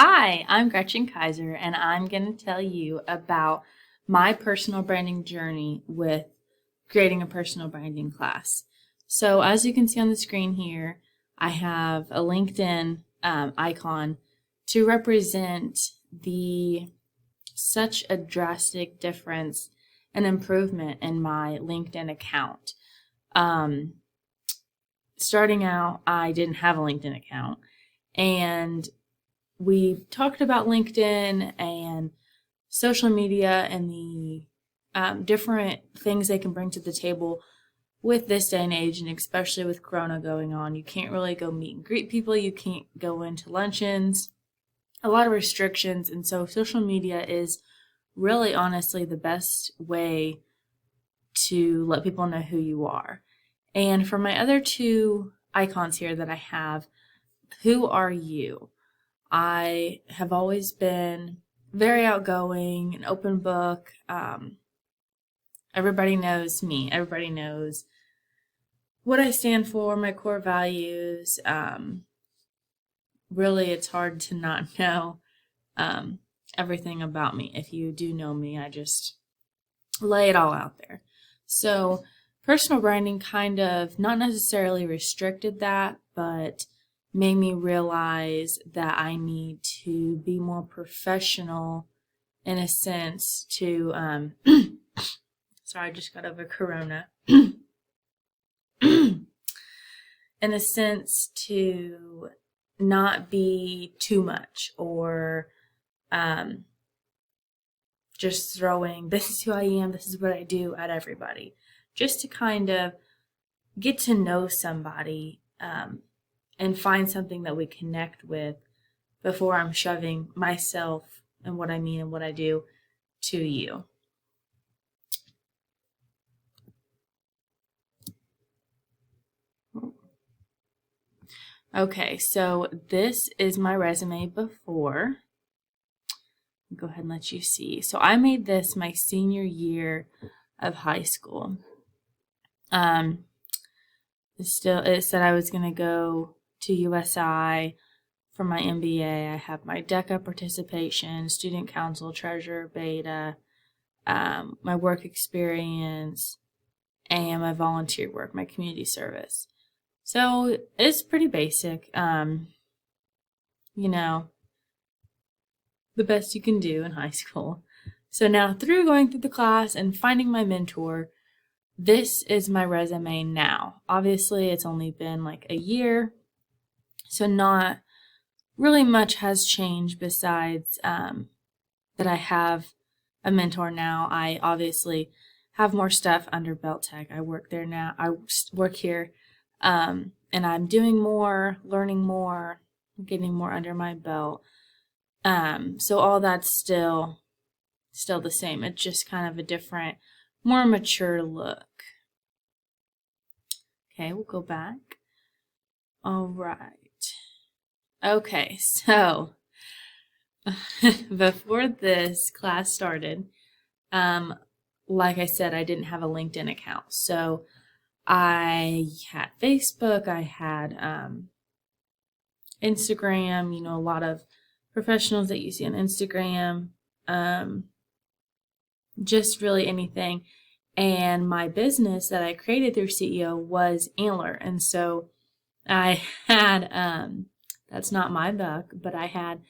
Hi, I'm Gretchen Kaiser, and I'm going to tell you about my personal branding journey with creating a personal branding class. So, as you can see on the screen here, I have a LinkedIn icon to represent the such a drastic difference and improvement in my LinkedIn account. Um, Starting out, I didn't have a LinkedIn account, and we talked about LinkedIn and social media and the different things they can bring to the table with this day and age, and especially with Corona going on. You can't really go meet and greet people. You can't go into luncheons. A lot of restrictions. And so social media is really honestly the best way to let people know who you are. And for my other two icons here that I have, who are you? I have always been very outgoing, an open book. Everybody knows me. Everybody knows what I stand for, my core values. Really, it's hard to not know everything about me. If you do know me, I just lay it all out there. So, personal branding kind of not necessarily restricted that, but made me realize that I need to be more professional in a sense to, sorry, I just got over Corona. In a sense to not be too much or just throwing, this is who I am, this is what I do at everybody. Just to kind of get to know somebody and find something that we connect with before I'm shoving myself and what I mean and what I do to you. Okay, so this is my resume before. Go ahead and let you see. So I made this my senior year of high school. It said I was going to go to USI for my MBA. I have my DECA participation, student council, treasurer, beta, my work experience, and my volunteer work, my community service. So it's pretty basic. The best you can do in high school. So now through going through the class and finding my mentor, this is my resume now. Obviously, it's only been like a year, so not really much has changed besides that I have a mentor now. I obviously have more stuff under Beltec. I work there now. I work here, and I'm doing more, learning more, getting more under my belt. So all that's still the same. It's just kind of a different, more mature look. Okay, we'll go back. All right. Okay, so before this class started, like I said, I didn't have a LinkedIn account. So I had Facebook, I had Instagram, a lot of professionals that you see on Instagram, just really anything. And my business that I created through CEO was Antler. And so I had, that's not my buck, but I had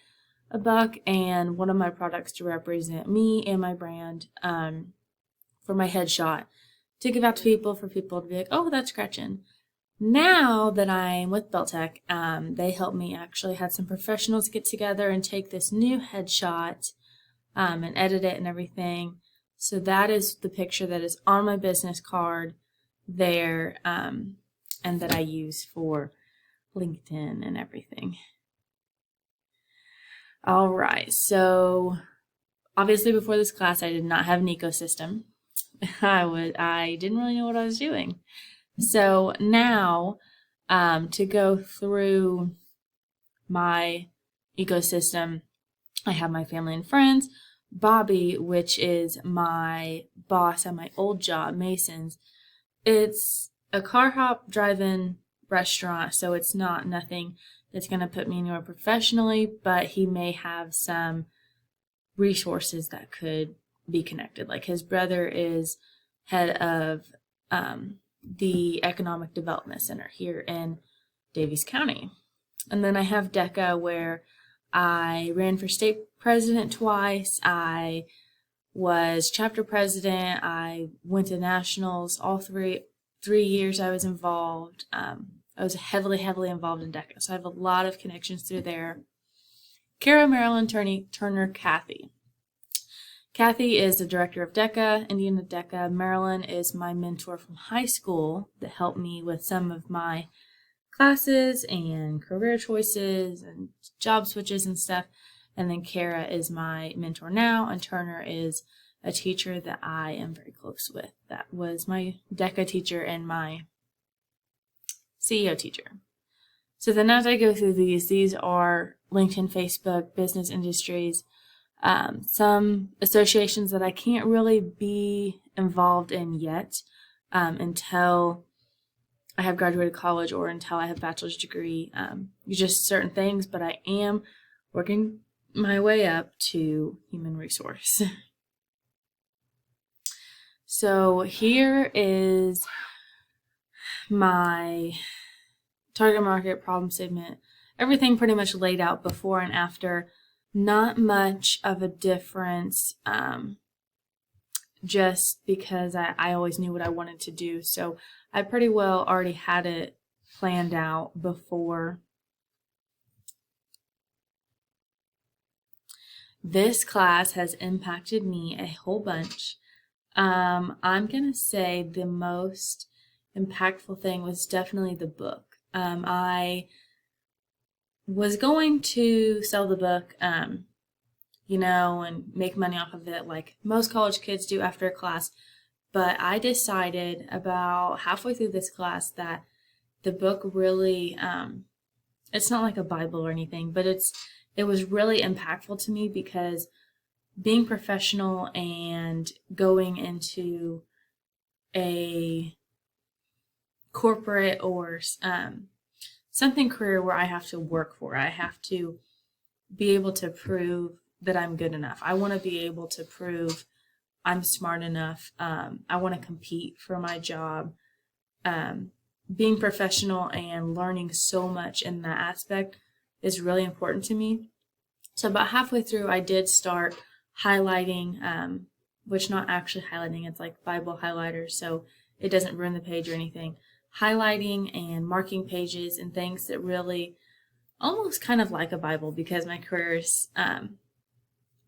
a buck and one of my products to represent me and my brand for my headshot to give out to people, for people to be like, oh, that's Gretchen. Now that I'm with Beltec, they helped me actually had some professionals get together and take this new headshot and edit it and everything. So that is the picture that is on my business card there and that I use for LinkedIn and everything. All right, so obviously before this class, I did not have an ecosystem. I didn't really know what I was doing. So now, to go through my ecosystem, I have my family and friends, Bobby, which is my boss at my old job, Mason's. It's a car hop drive-in restaurant, so it's not nothing that's going to put me anywhere professionally, but he may have some resources that could be connected. Like his brother is head of the Economic Development Center here in Daviess County. And then I have DECA, where I ran for state president twice. I was chapter president. I went to nationals all three years I was involved. I was heavily involved in DECA, so I have a lot of connections through there. Kara, Marilyn, Turner, Kathy. Kathy is the director of DECA, Indiana DECA. Marilyn is my mentor from high school that helped me with some of my classes and career choices and job switches and stuff. And then Kara is my mentor now, and Turner is a teacher that I am very close with. That was my DECA teacher and my CEO teacher. So then as I go through these are LinkedIn, Facebook, business industries, some associations that I can't really be involved in yet until I have graduated college or until I have a bachelor's degree. Just certain things, but I am working my way up to human resource. So here is my target market, problem statement, everything pretty much laid out before and after. Not much of a difference, just because I always knew what I wanted to do. So I pretty well already had it planned out before. This class has impacted me a whole bunch. I'm going to say the most impactful thing was definitely the book. I was going to sell the book, and make money off of it like most college kids do after a class. But I decided about halfway through this class that the book really, it's not like a Bible or anything, but it was really impactful to me, because being professional and going into a corporate or something career where I have to work for, I have to be able to prove that I'm good enough. I want to be able to prove I'm smart enough. I want to compete for my job. Being professional and learning so much in that aspect is really important to me. So about halfway through, I did start highlighting, which not actually highlighting, it's like Bible highlighters, so it doesn't ruin the page or anything. Highlighting and marking pages and things that really almost kind of like a Bible, because my career is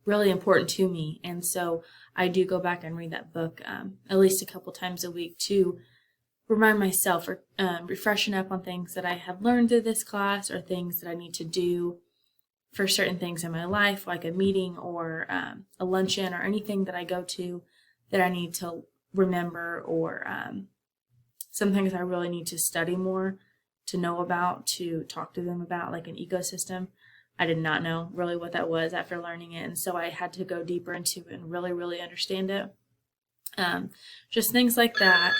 really important to me. And so I do go back and read that book at least a couple times a week to remind myself or refreshing up on things that I have learned through this class, or things that I need to do for certain things in my life, like a meeting or a luncheon or anything that I go to that I need to remember, or some things I really need to study more to know about, to talk to them about, like an ecosystem. I did not know really what that was after learning it, and so I had to go deeper into it and really, really understand it. Just things like that.